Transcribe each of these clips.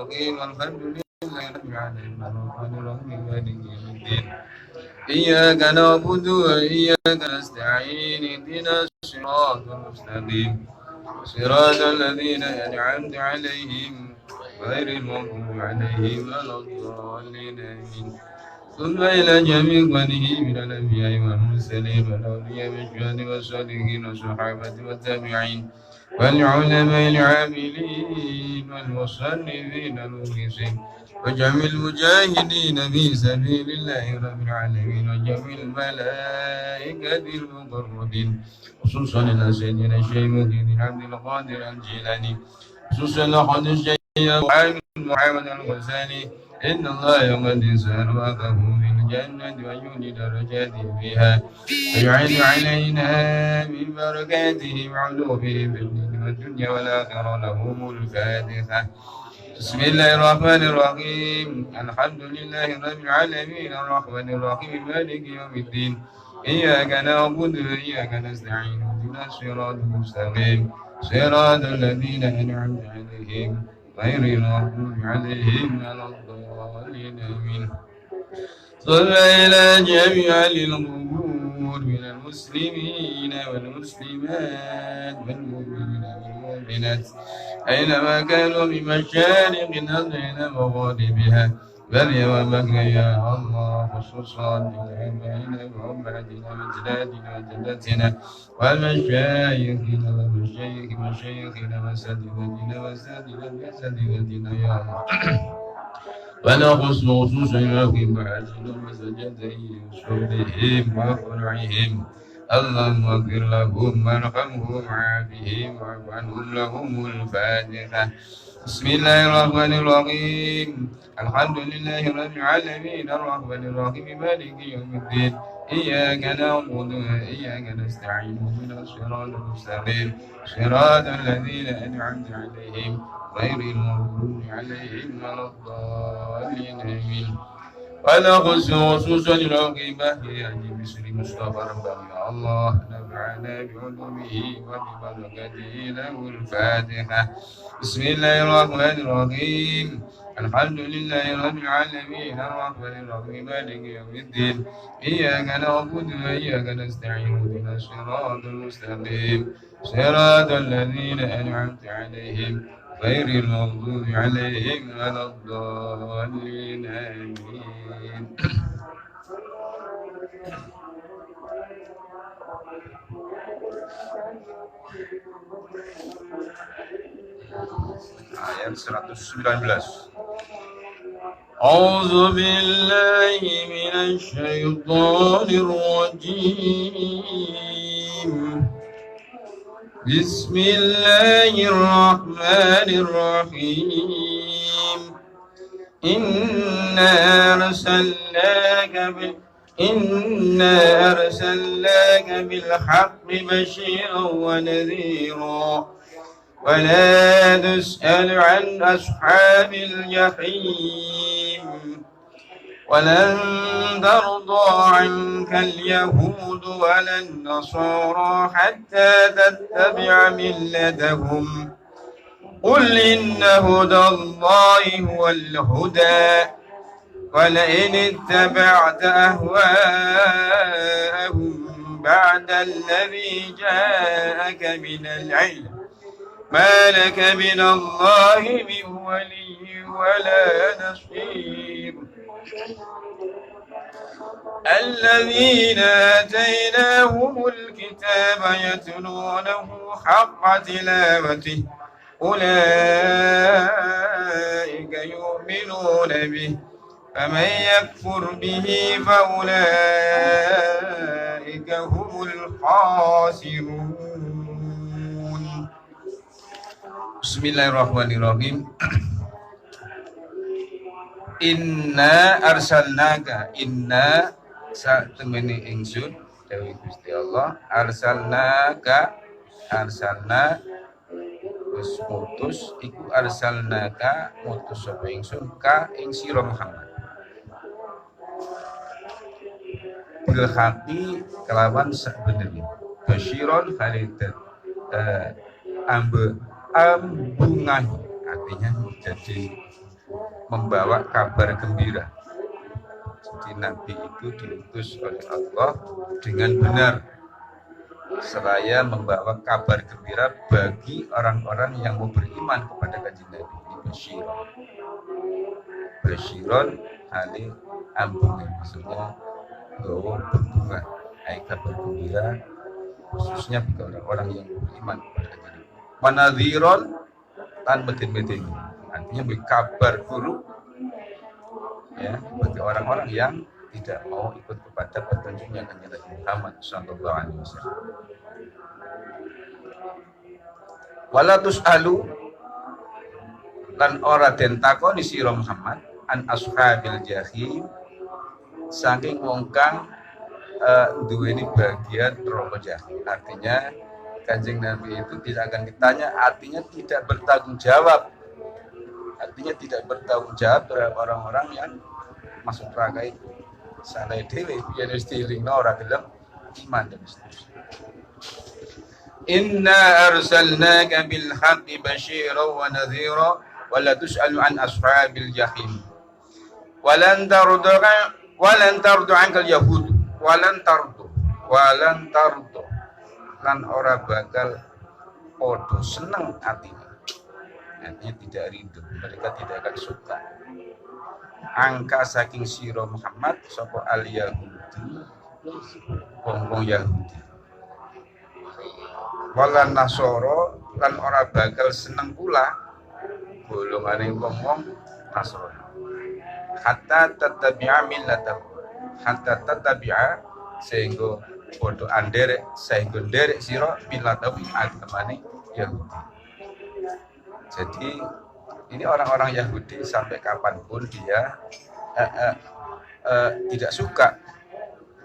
والحمد لله رب العالمين الرحمن الرحيم مالك يوم الدين إياك نعبد وإياك نستعين اهدنا الصراط المستقيم صراط الذين أنعمت عليهم غير المغضوب عليهم ولا الضالين آمين ثم إلى جميع إخوانه من الأنبياء والمرسلين والأولياء والشهداء والصالحين والصحابة والتابعين والعلماء العاملين والمصنفين المخلصين وجميع المجاهدين في سبيل الله رب العالمين وجميع الملائكة المقربين خصوصا إلى سيدنا الشيخ محمد عبد القادر الجيلاني خصوصا لقد الشيخ محمد الغزالي إن الله يقدس أرواحه في الجنة ويولي درجاته فيها ويعين علينا من بركاته وعلومه في الدنيا والآخرة لهم الفاتحة بسم الله الرحمن الرحيم الحمد لله رب العالمين الرحمن الرحيم مالك يوم الدين إياك نعبد وإياك نستعين اهدنا الصراط المستقيم صراط الذين أنعمت عليهم غير المغضوب عليهم ولا الضالين آمين صل إلى جميع القبور من المسلمين والمسلمات والمؤمنين والمؤمنات أينما كانوا بمشارق الأرض إلى مغاربها فاليوم يا الله خصوصا لآبائنا وأمهاتنا وأجدادنا وجداتنا ومشايخنا ومشايخنا وأساتذتنا وأساتذتنا يا الله ونخص خصوصا في معاشهم وسجدهم وشغلهم وفرعهم اللهم اغفر لهم وارحمهم وعافهم واعف عنهم لهم الفاتحة بسم الله الرحمن الرحيم الحمد لله رب العالمين الرحمن الرحيم مالك يوم الدين إياك نعبد وإياك نستعين اهدنا الصراط المستقيم صراط الذين أنعمت عليهم غير المغضوب عليهم ولا الضالين آمين ونخص خصوصا العقبة لأجل بسر مصطفى ربنا يا الله نفعنا بعلومه وببركاته له الفاتحة بسم الله الرحمن الرحيم الحمد لله رب العالمين الرحمن الرحيم مالك يوم الدين إياك نعبد وإياك نستعين اهدنا الصراط المستقيم صراط الذين أنعمت عليهم غير المغضوب عليهم ولا الضالين آمين ayat 119 أعوذ بالله من الشيطان الرجيم بسم الله الرحمن الرحيم إنا أرسلناك بالحق بشيرا ونذيرا ولا تسأل عن أصحاب الجحيم ولن ترضى عنك اليهود ولا النصارى حتى تتبع ملتهم قل إن هدى الله هو الهدى ولئن اتبعت أهواءهم بعد الذي جاءك من العلم ما لك من الله من ولي ولا نصير الذين آتيناهم الكتاب يتلونه حق تلاوته أولئك يؤمنون به فمن يكفر به فأولئك هم الخاسرون Bismillahirrahmanirrahim. Inna arsalnaga inna satemene ingsun dawuh Gusti Allah arsalna wis mutus iku arsalnaka mutus sapa ingsun ka ing sira Muhammad bil haqi kelawan sakbeneri basyiron khalidat ambungahi artinya jadi membawa kabar gembira. Jadi Nabi itu diutus oleh Allah dengan benar, seraya membawa kabar gembira bagi orang-orang yang mau beriman kepada kanjeng Nabi. Basyiron, Basyiron ali ambungan, maksudnya bahwa berbunga, kabar gembira khususnya bagi orang-orang yang beriman kepada kanjeng Nabi. Wanadhiron lan medin-medin, artinya beri kabar buruk ya bagi orang-orang yang tidak mau ikut kepada petunjuknya kanjeng Nabi Muhammad sallallahu alaihi wasallam. Wala tus'alu lan ora den takoni sira Muhammad an ashabil jahim saking wong kang duweni bagian neraka jahim. Artinya kanjeng Nabi itu tidak akan ditanya, artinya tidak bertanggung jawab. Artinya tidak bertanggung jawab terhadap orang-orang yang masuk neraka itu. Salah dhewe yen wis dilingno ora gelem iman dan seterusnya. Inna arsalnaka bil haqqi basyiran wa nadhira wa la tus'alu an ashabil jahim. Walan tardu ankal yahud walan tardu lan ora bakal podo seneng artinya tidak rindu, mereka tidak akan suka angka saking sira Muhammad sapa al yahudi wong Yahudi walan nasoro lan ora bakal seneng pula golongane wong Nasrani hatta tatabi'a millatahu, hatta tatabi'a sehingga podo anderek sehingga nderek sira millatahu agamane Yahudi. Jadi ini orang-orang Yahudi sampai kapanpun dia tidak suka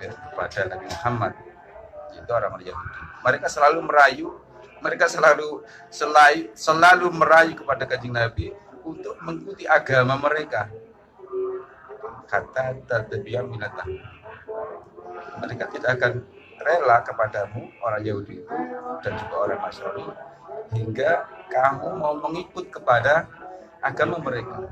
kepada Nabi Muhammad. Itu orang-orang Yahudi. Mereka selalu merayu, mereka selalu merayu kepada kanjeng Nabi untuk mengikuti agama mereka. Kata tatabi'a millatahu. Mereka tidak akan rela kepadamu orang Yahudi itu dan juga orang Nasrani hingga kamu mau mengikut kepada agama mereka.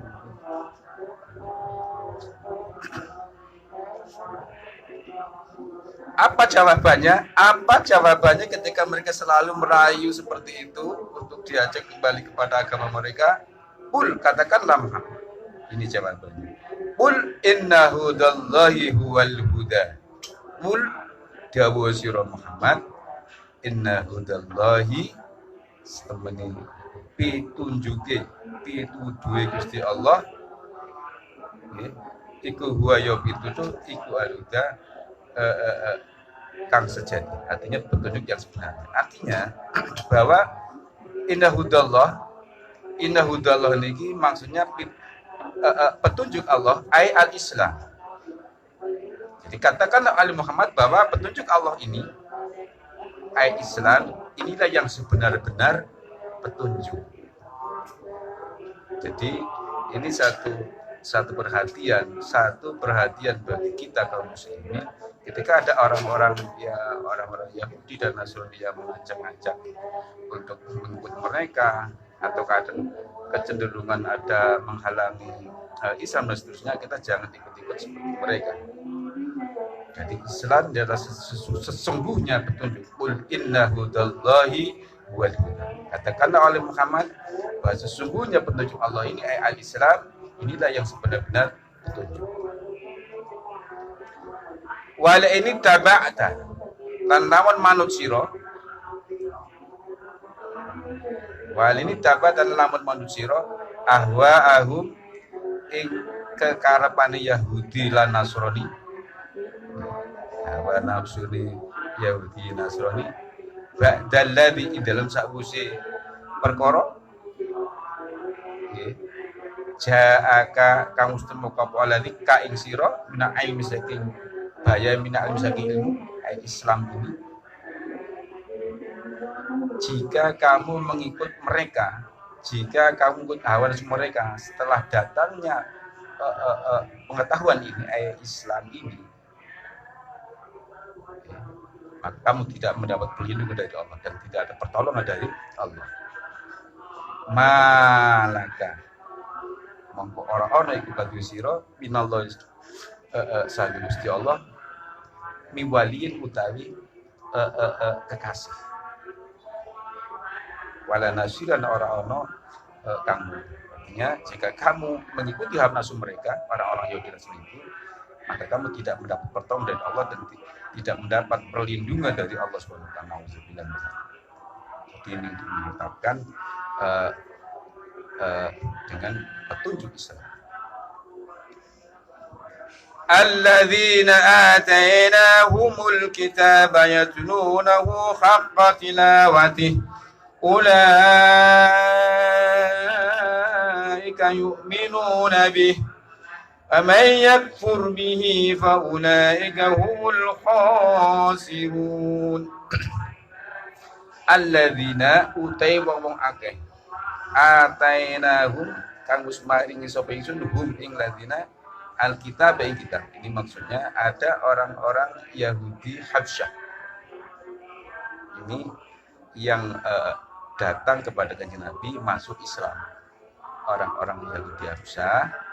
Apa jawabannya? Apa jawabannya ketika mereka selalu merayu seperti itu untuk diajak kembali kepada agama mereka? Qul, katakanlah Muhammad. Ini jawabannya. Qul inna hudallahi huwal huda. Qul dawuh sira Muhammad, inna hudallahi semene pitunjuke pituduhe Gusti Allah iku huwa ya pituduh iku aluda kang sejati, artinya petunjuk yang sebenarnya. Artinya bahwa inna hudallah niki maksudnya petunjuk Allah ai al-Islam. Jadi katakanlah Ali Muhammad bahwa petunjuk Allah ini ai Islam, inilah yang sebenar-benar petunjuk. Jadi ini satu perhatian bagi kita kaum muslimin ketika ada orang-orang Yahudi dan Nasrani yang mengancam-ancam untuk mengikut mereka atau kadang kecenderungan ada menghalangi Islam dan seterusnya, kita jangan ikut-ikut seperti mereka. Jadi Islam adalah sesungguhnya petunjuk. Qul inna hudallahi wal huda. Katakanlah oleh Muhammad bahwa sesungguhnya petunjuk Allah ini al-Islam, inilah yang sebenar-benar petunjuk. Wala ini taba'ta lan lawan manut sira. Wala ini taba'ta lan lawan manut sira ahum ing kekarepane Yahudi lan Nasrani. Hawa nafsu ni Yahudi Nasrani ba'dal ladzi ing dalam sakwise perkara nggih ja'aka kang mustemu apa alladzi ka ing sira mina ilmi saking baya mina ilmi saking ilmu Islam ini. Jika kamu mengikut mereka, jika kamu mengikut hawa nafsu mereka setelah datangnya pengetahuan ini Islam ini, maka kamu tidak mendapat perlindungan dari Allah dan tidak ada pertolongan dari Allah. mongko ora ana iku kadhe sira minallahi saking Gusti Allah miwaliin utawi kekasih wala nasiran ora ana kamu. Artinya jika kamu mengikuti hawa nafsu mereka orang-orang Yahudi itu, maka kamu tidak mendapat pertolongan dari Allah dan tidak mendapat perlindungan dari Allah Subhanahu wa taala. Jadi ini diungkapkan dengan petunjuk Islam. Alladzina atainahumul kitaba yatlunahu haqqa tilawatihi ulaika yu'minuna bihi ومن يكفر به فأولئك هم الخاسرون alladzina utai wong akeh atainahum kang wis maringi sapa ingsun hum ing ladzina alkitab ing kitab. Ini maksudnya ada orang-orang Yahudi Habsyah ini yang datang kepada Kanjeng Nabi masuk Islam. Orang-orang Yahudi Habsyah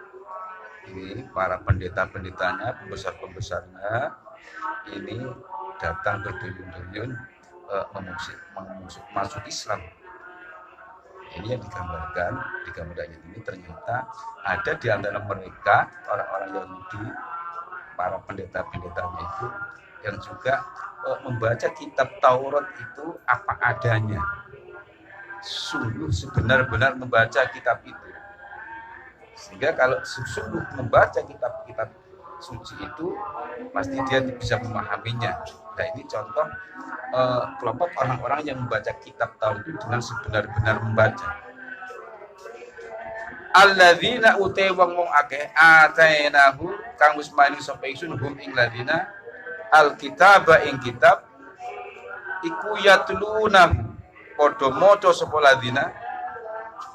ini para pendeta-pendetanya, pembesar-pembesarnya ini datang berduyun-duyun masuk Islam. Ini yang digambarkan di gambar ayat ini, ternyata ada di antara mereka orang-orang Yahudi, para pendeta-pendetanya itu yang juga membaca kitab Taurat itu apa adanya, sungguh sebenar-benar membaca kitab itu. Sehingga kalau sungguh membaca kitab-kitab suci itu pasti dia bisa memahaminya. Nah ini contoh kelompok orang-orang yang membaca kitab Taurat itu dengan sebenar-benar membaca. Alladzina utai wong akeh atainahu kang wis maring sapa ingsun hum ing ladzina alkitaba ing kitab iku yatlunahu padha maca sapa ladzina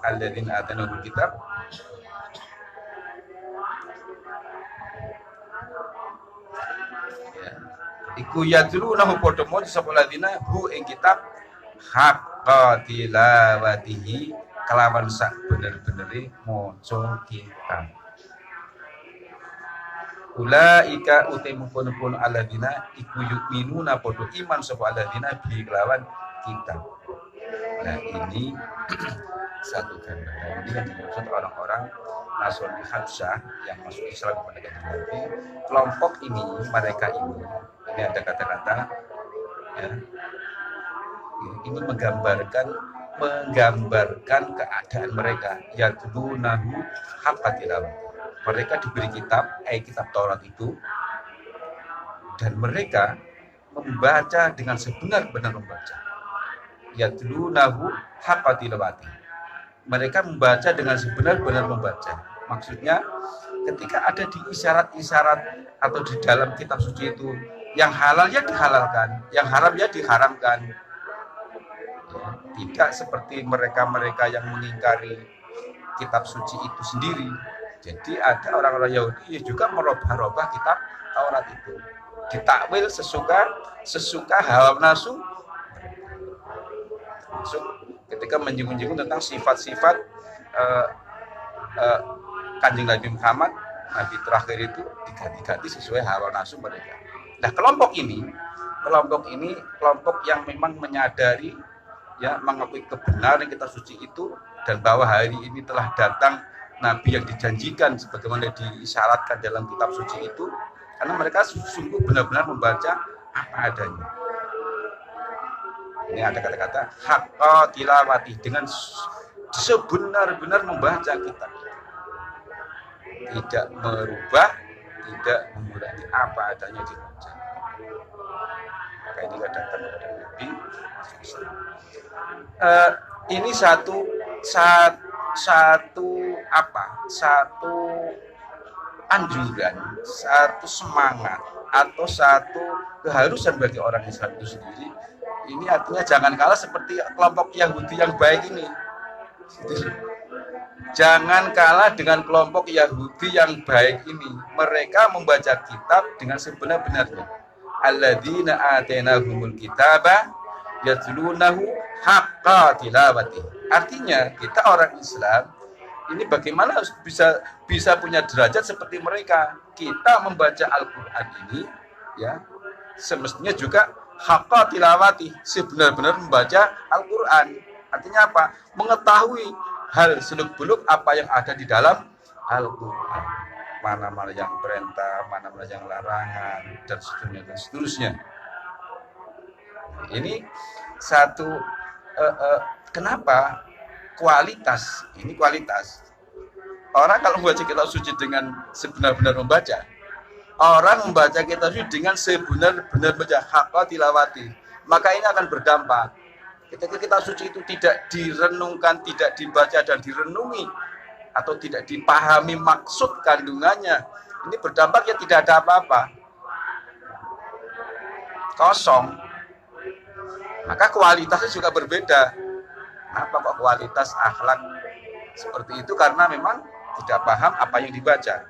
alladzina atainahu kitab iku yatlunahu padha maca sapa ladina hu ing kitab haqqa tilawatihi kelawan sak bener-benere maca kitab. Ulaika utai mungkon-mungkon aladina iku yu'minuna padha iman sapa aladina bi kelawan kitab. Nah ini satu gambaran ini yang dimaksud orang-orang Nasrani Habsyah yang masuk Islam kepada Kanjeng Nabi. Kelompok ini, mereka ini ada kata-kata ya, ini menggambarkan keadaan mereka yatlunahu haqqa tilawah. Mereka diberi kitab, kitab Taurat itu, dan mereka membaca dengan sebenar-benar membaca. Yatlunahu haqqa tilawati. Mereka membaca dengan sebenar-benar membaca. Maksudnya ketika ada di isyarat-isyarat atau di dalam kitab suci itu yang halal ya dihalalkan, yang haram ya diharamkan. Tidak seperti mereka-mereka yang mengingkari kitab suci itu sendiri. Jadi ada orang-orang Yahudi yang juga merubah-rubah kitab Taurat itu. Ditakwil sesuka hawa nafsu. Masuk ketika menyinggung-nyinggung tentang sifat-sifat Kanjeng Nabi Muhammad, Nabi terakhir itu diganti-ganti sesuai hawa nafsu mereka. Nah, kelompok ini kelompok yang memang menyadari ya mengakui kebenaran kitab suci itu dan bahwa hari ini telah datang Nabi yang dijanjikan sebagaimana diisyaratkan dalam kitab suci itu, karena mereka sungguh benar-benar membaca apa adanya. Ini ada kata-kata haqqa tilawati, dengan sebenar-benar membaca kitab. Tidak merubah, tidak mengurangi apa adanya dibaca. Maka ini datang kepada Nabi. Ini satu anjuran, satu semangat atau satu keharusan bagi orang Islam itu sendiri. Ini artinya jangan kalah seperti kelompok Yahudi yang baik ini. Jangan kalah dengan kelompok Yahudi yang baik ini. Mereka membaca kitab dengan sebenar-benarnya. Alladzina atainahumul kitaba yatlunahu haqqa tilawati. Artinya kita orang Islam Ini bagaimana bisa bisa punya derajat seperti mereka. Kita membaca Al-Qur'an ini ya semestinya juga haqqa tilawati, sebenar-benar membaca Al-Qur'an. Artinya apa? Mengetahui hal seluk-beluk apa yang ada di dalam Al-Qur'an. Mana-mana yang perintah, mana-mana yang larangan, dan seterusnya dan seterusnya. Ini satu kenapa kualitas, ini kualitas. Orang kalau membaca kitab suci dengan sebenar-benar membaca, orang membaca kitab suci dengan sebenar-benar membaca haqqa tilawati, maka ini akan berdampak. Ketika kitab suci itu tidak direnungkan, tidak dibaca dan direnungi, atau tidak dipahami maksud kandungannya, ini berdampak ya tidak ada apa-apa, kosong. Maka kualitasnya juga berbeda. Apa kok kualitas akhlak seperti itu? Karena memang tidak paham apa yang dibaca.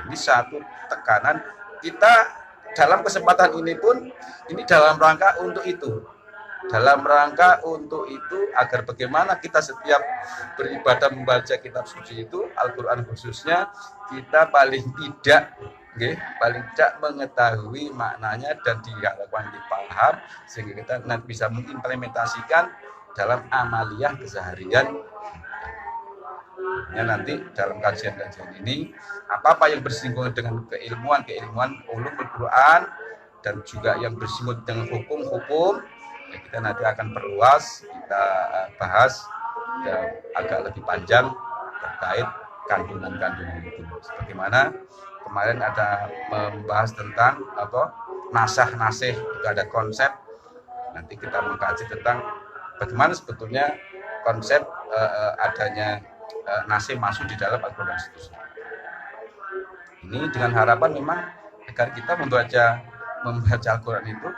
Ini satu tekanan kita dalam kesempatan ini pun, ini dalam rangka untuk itu. Dalam rangka untuk itu agar bagaimana kita setiap beribadah membaca kitab suci itu, Al-Quran khususnya, kita paling tidak mengetahui maknanya dan diharapkan dipaham sehingga kita nanti bisa mengimplementasikan dalam amaliyah keseharian. Ya, nanti dalam kajian-kajian ini apa-apa yang bersinggungan dengan keilmuan ulumul Quran dan juga yang bersinggungan dengan hukum-hukum, ya kita nanti akan perluas, kita bahas ya, agak lebih panjang terkait kandungan-kandungan itu. Sebagaimana kemarin ada membahas tentang nasah-nasih, itu ada konsep. Nanti kita mengkaji tentang bagaimana sebetulnya konsep adanya nasih masuk di dalam Al-Quran itu. Ini dengan harapan memang agar kita membaca Al-Quran itu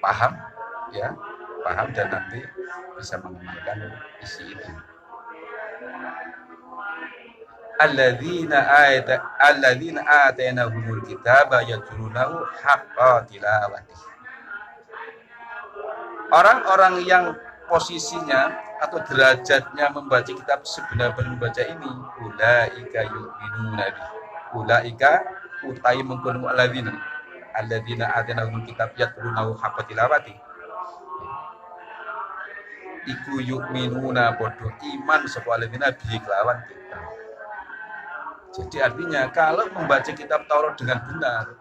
paham dan nanti bisa mengamalkan isi itu. Alladzina atainahumul kitaba yatlunahu haqqa tilawati. Orang-orang yang posisinya atau derajatnya membaca kitab sebenar-benar membaca ini, ulaika yu'minuna bi. Ulaika utai mengkono alladzina atainahumul kitab yatlunahu haqqa tilawati. Iku yu'minuna podo iman sapa alladzina bi kelawan kitab. Jadi artinya kalau membaca kitab Taurat dengan benar,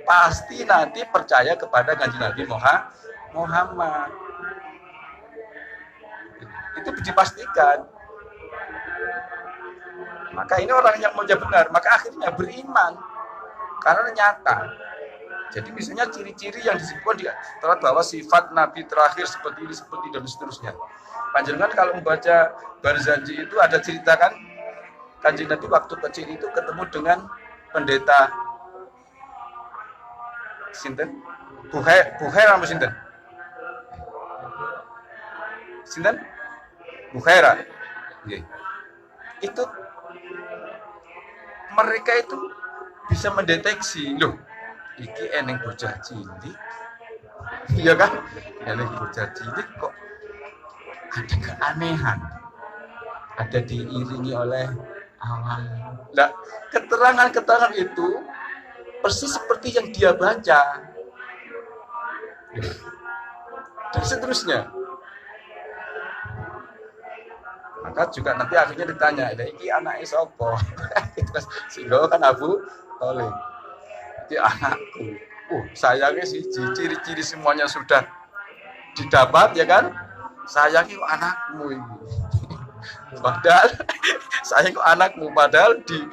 pasti nanti percaya kepada Kanjeng Nabi Muhammad. Itu dipastikan. Maka ini orang yang membaca benar, maka akhirnya beriman karena nyata. Jadi misalnya ciri-ciri yang disebutkan di Taurat bahwa sifat Nabi terakhir seperti ini, seperti dan seterusnya. Panjenengan kalau membaca Barzanji itu ada ceritakan Kanjeng Nabi waktu kecil itu ketemu dengan pendeta sinten? Bukhaira apa sinten? Sinten? Bukhaira. Okay. Itu mereka itu bisa mendeteksi, loh, iki eneng bocah cilik. Iya kan? Eneng bocah cilik kok ada keanehan. Ada diiringi oleh awan. Nah, keterangan-keterangan itu persis seperti yang dia baca. Dan seterusnya. Maka juga nanti akhirnya ditanya, iki anaknya sapa? Sehingga kan Abu Thalib. Iki anakku. Sayangnya sih ciri-ciri semuanya sudah didapat ya kan? Sayangnya anakmu ini. Padahal sayang anakmu, padahal di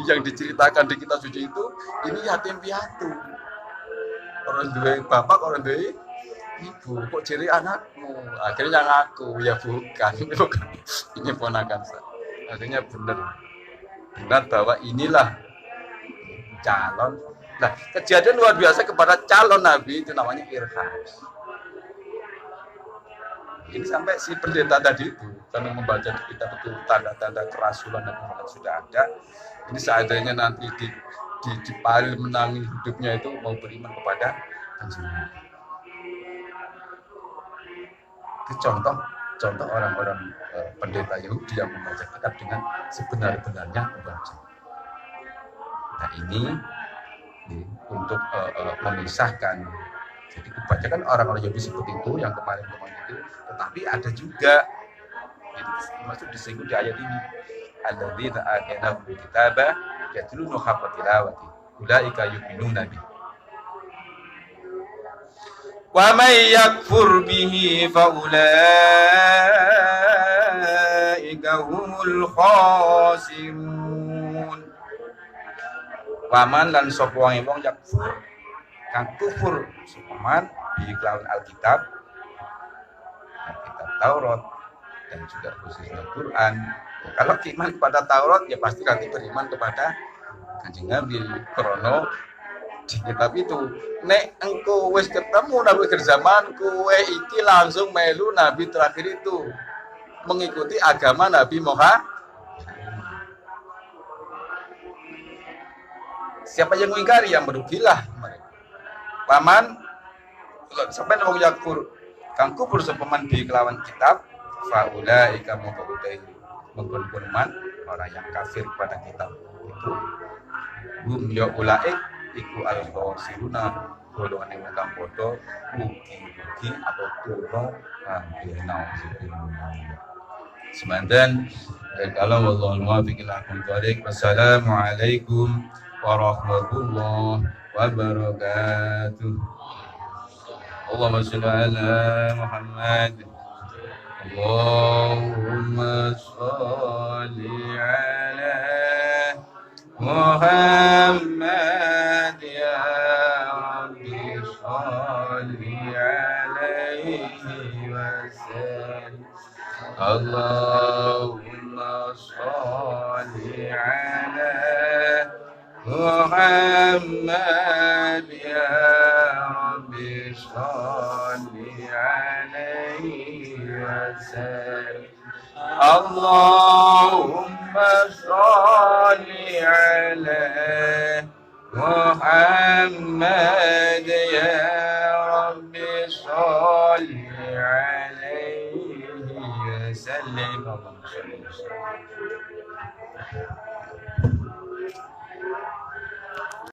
yang diceritakan di kitab suci itu ini yatim piatu. Orang dua bapak, orang dua ibu, kok ciri anakmu? Akhirnya ngaku, ya bukan. Ini ponakan saya. Akhirnya benar bahwa inilah calon. Nah, kejadian luar biasa kepada calon Nabi itu namanya irhas. Ini sampai si pendeta tadi itu karena membaca di kitab itu tanda-tanda kerasulan Nabi Muhammad sudah ada. Ini seandainya nanti di Palil menangi hidupnya itu mau beriman kepada Kanjeng Nabi. Itu contoh orang-orang pendeta Yahudi yang membaca kitab dengan sebenar-benarnya membaca. Nah ini untuk memisahkan. Jadi kebanyakan orang-orang Yahudi seperti itu yang kemarin itu, tetapi ada juga itu masuk disebut di ayat ini. Alladzina atainahumul kitaba yatluna haqqa tilawati ulaika yu'minuna bihi. Wa may yakfur bihi fa ulaika humul khasirun. Waman lan sapa wong yakfur kang kufur supaman bi kelawan Alkitab Taurat dan juga khususnya Quran. Kalau iman kepada Taurat ya pasti nanti beriman kepada Kanjeng Nabi krono di kitab itu. Nek engko wis ketemu Nabi akhir zaman, kowe iki langsung melu Nabi terakhir itu, mengikuti agama Nabi Muhammad. Siapa yang mengingkari, yang merugilah mereka. Paman sampai wong yakfur kang kufur sepeman di kelawan kitab faula ika mengkodai mengkon man orang yang kafir pada kitab itu hum ya ulaik iku al-khasiruna golongan yang kang bodoh rugi atau turun benau semanten dan kalau wallahu muwaffiq ila aqwamit. Wassalamualaikum warahmatullahi wabarakatuh. Allahumma shalli ala Muhammad. Allahumma shalli ala Muhammad ya Rabbi shalli alaihi wasallam. Allahumma shalli ala Muhammad ya Rabbi shalli alaihi wasallam. Allahumma shalli ala Muhammad ya Rabbi shalli alaihi wasallam.